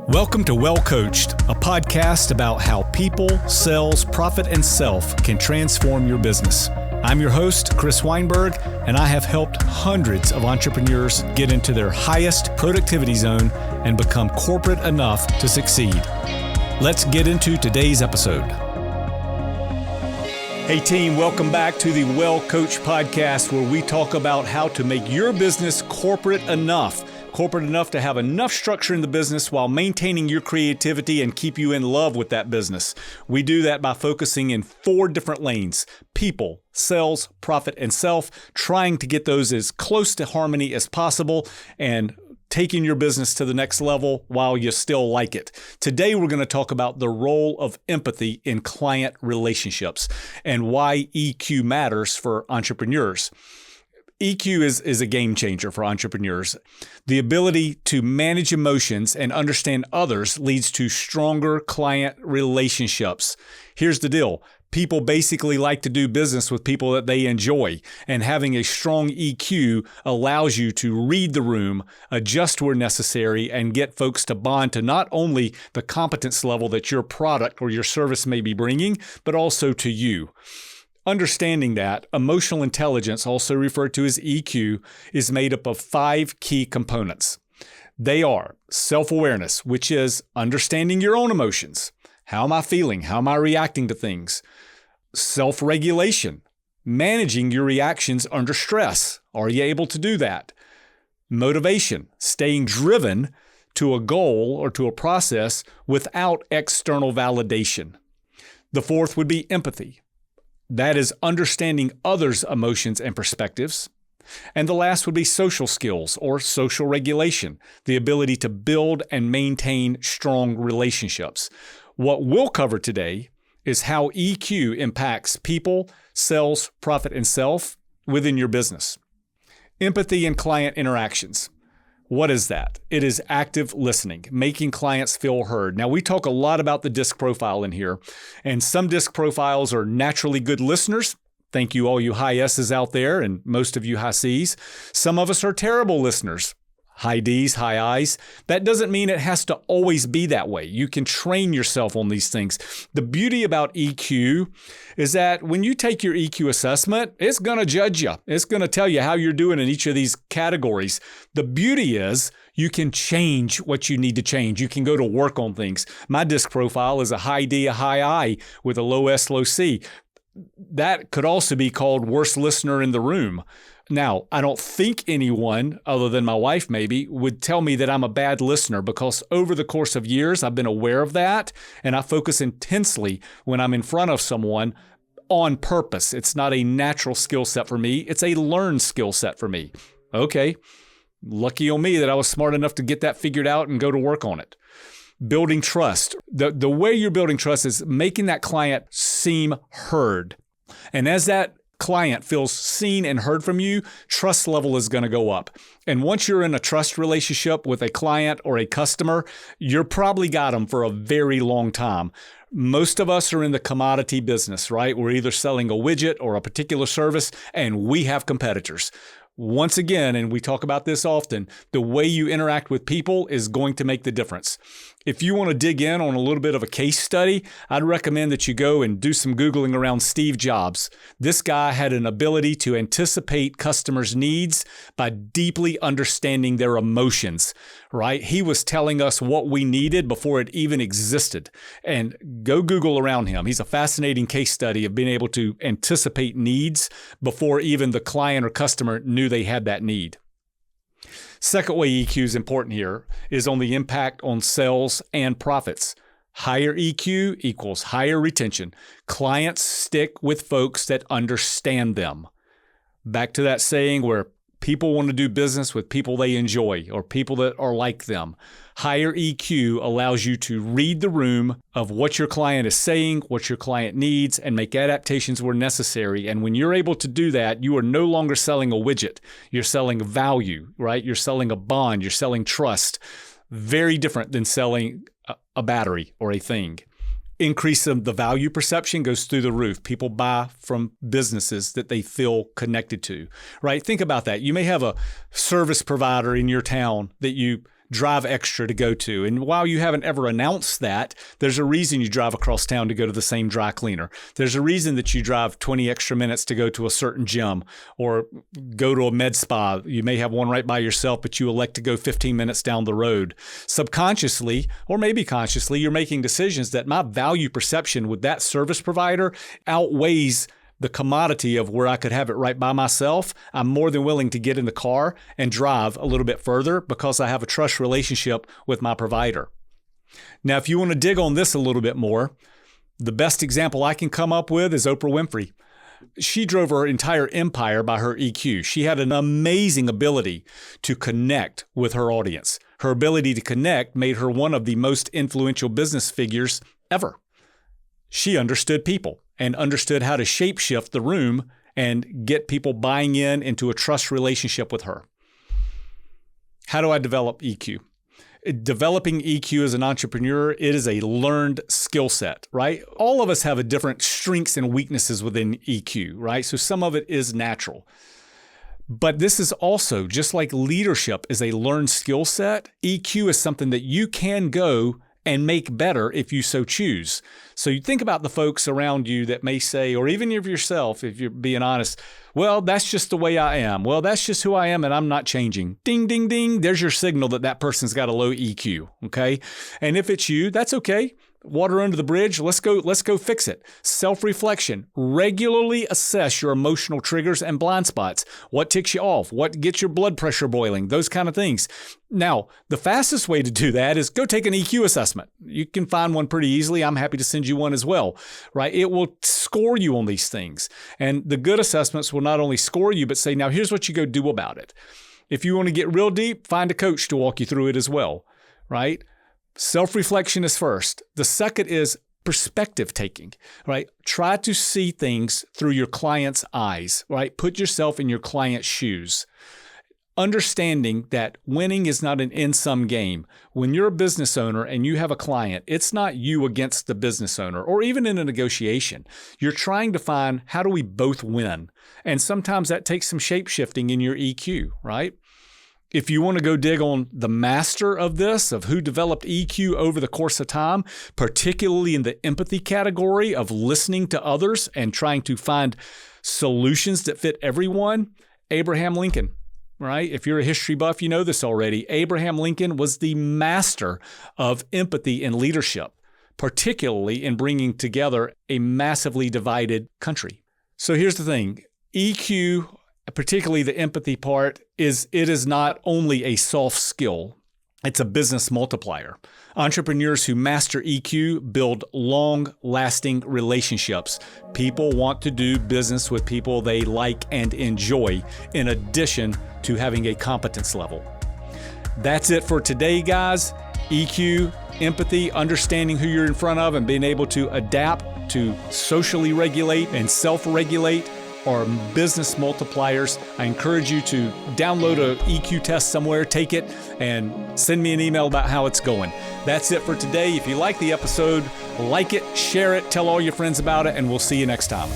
Welcome to Well Coached, a podcast about how people, sales, profit, and self can transform your business. I'm your host, Chris Weinberg, and I have helped hundreds of entrepreneurs get into their highest productivity zone and become corporate enough to succeed. Let's get into today's episode. Hey team, welcome back to the Well Coached podcast, where we talk about how to make your business corporate enough to have enough structure in the business while maintaining your creativity and keep you in love with that business. We do that by focusing in 4 different lanes: people, sales, profit, and self, trying to get those as close to harmony as possible and taking your business to the next level while you still like it. Today, we're going to talk about the role of empathy in client relationships and why EQ matters for entrepreneurs. EQ is a game changer for entrepreneurs. The ability to manage emotions and understand others leads to stronger client relationships. Here's the deal. People basically like to do business with people that they enjoy, and having a strong EQ allows you to read the room, adjust where necessary, and get folks to bond to not only the competence level that your product or your service may be bringing, but also to you. Understanding that, emotional intelligence, also referred to as EQ, is made up of 5 key components. They are self-awareness, which is understanding your own emotions. How am I feeling? How am I reacting to things? Self-regulation, managing your reactions under stress. Are you able to do that? Motivation, staying driven to a goal or to a process without external validation. The 4th would be empathy. That is understanding others' emotions and perspectives. And the last would be social skills or social regulation, the ability to build and maintain strong relationships. What we'll cover today is how EQ impacts people, sales, profit, and self within your business. Empathy in client interactions. What is that? It is active listening, making clients feel heard. Now, we talk a lot about the DISC profile in here, and some DISC profiles are naturally good listeners. Thank you, all you high S's out there, and most of you high C's. Some of us are terrible listeners. High D's, high I's. That doesn't mean it has to always be that way. You can train yourself on these things. The beauty about EQ is that when you take your EQ assessment, it's going to judge you. It's going to tell you how you're doing in each of these categories. The beauty is you can change what you need to change. You can go to work on things. My DISC profile is a high D, a high I with a low S, low C. That could also be called worst listener in the room. Now, I don't think anyone, other than my wife maybe, would tell me that I'm a bad listener, because over the course of years, I've been aware of that, and I focus intensely when I'm in front of someone on purpose. It's not a natural skill set for me. It's a learned skill set for me. Okay, lucky on me that I was smart enough to get that figured out and go to work on it. Building trust. The way you're building trust is making that client seem heard. And as that client feels seen and heard from you, trust level is going to go up. And once you're in a trust relationship with a client or a customer, you're probably got them for a very long time. Most of us are in the commodity business, right? We're either selling a widget or a particular service, and we have competitors. Once again, and we talk about this often, the way you interact with people is going to make the difference. If you want to dig in on a little bit of a case study, I'd recommend that you go and do some Googling around Steve Jobs. This guy had an ability to anticipate customers' needs by deeply understanding their emotions, right? He was telling us what we needed before it even existed. And go Google around him. He's a fascinating case study of being able to anticipate needs before even the client or customer knew they had that need. Second way EQ is important here is on the impact on sales and profits. Higher EQ equals higher retention. Clients stick with folks that understand them. Back to that saying where people want to do business with people they enjoy or people that are like them. Higher EQ allows you to read the room of what your client is saying, what your client needs, and make adaptations where necessary. And when you're able to do that, you are no longer selling a widget. You're selling value, right? You're selling a bond. You're selling trust. Very different than selling a battery or a thing. Increase of the value perception goes through the roof. People buy from businesses that they feel connected to, right? Think about that. You may have a service provider in your town that you drive extra to go to. And while you haven't ever announced that, there's a reason you drive across town to go to the same dry cleaner. There's a reason that you drive 20 extra minutes to go to a certain gym or go to a med spa. You may have one right by yourself, but you elect to go 15 minutes down the road. Subconsciously, or maybe consciously, you're making decisions that my value perception with that service provider outweighs the commodity of where I could have it right by myself. I'm more than willing to get in the car and drive a little bit further because I have a trust relationship with my provider. Now, if you want to dig on this a little bit more, the best example I can come up with is Oprah Winfrey. She drove her entire empire by her EQ. She had an amazing ability to connect with her audience. Her ability to connect made her one of the most influential business figures ever. She understood people and understood how to shapeshift the room and get people buying into a trust relationship with her. How do I develop EQ? Developing EQ as an entrepreneur, it is a learned skill set, right? All of us have a different strengths and weaknesses within EQ, right? So some of it is natural. But this is also, just like leadership is a learned skill set, EQ is something that you can go and make better if you so choose. So you think about the folks around you that may say, or even of yourself, if you're being honest, well, that's just the way I am. Well, that's just who I am and I'm not changing. Ding, ding, ding. There's your signal that that person's got a low EQ, okay? And if it's you, that's okay. Water under the bridge. Let's go fix it. Self-reflection. Regularly assess your emotional triggers and blind spots. What ticks you off? What gets your blood pressure boiling? Those kind of things. Now, the fastest way to do that is go take an EQ assessment. You can find one pretty easily. I'm happy to send you one as well, right? It will score you on these things. And the good assessments will not only score you, but say, now here's what you go do about it. If you want to get real deep, find a coach to walk you through it as well, right? Self-reflection is first. The second is perspective taking, right? Try to see things through your client's eyes, right? Put yourself in your client's shoes. Understanding that winning is not an end-sum game. When you're a business owner and you have a client, it's not you against the business owner, or even in a negotiation. You're trying to find, how do we both win? And sometimes that takes some shape-shifting in your EQ, right? If you want to go dig on the master of this, of who developed EQ over the course of time, particularly in the empathy category of listening to others and trying to find solutions that fit everyone, Abraham Lincoln, right? If you're a history buff, you know this already. Abraham Lincoln was the master of empathy and leadership, particularly in bringing together a massively divided country. So here's the thing. EQ, particularly the empathy part, it is not only a soft skill, it's a business multiplier. Entrepreneurs who master EQ build long-lasting relationships. People want to do business with people they like and enjoy, in addition to having a competence level. That's it for today, guys. EQ, empathy, understanding who you're in front of and being able to adapt to socially regulate and self-regulate are business multipliers. I encourage you to download an EQ test somewhere, take it, and send me an email about how it's going. That's it for today. If you like the episode, like it, share it, tell all your friends about it, and we'll see you next time.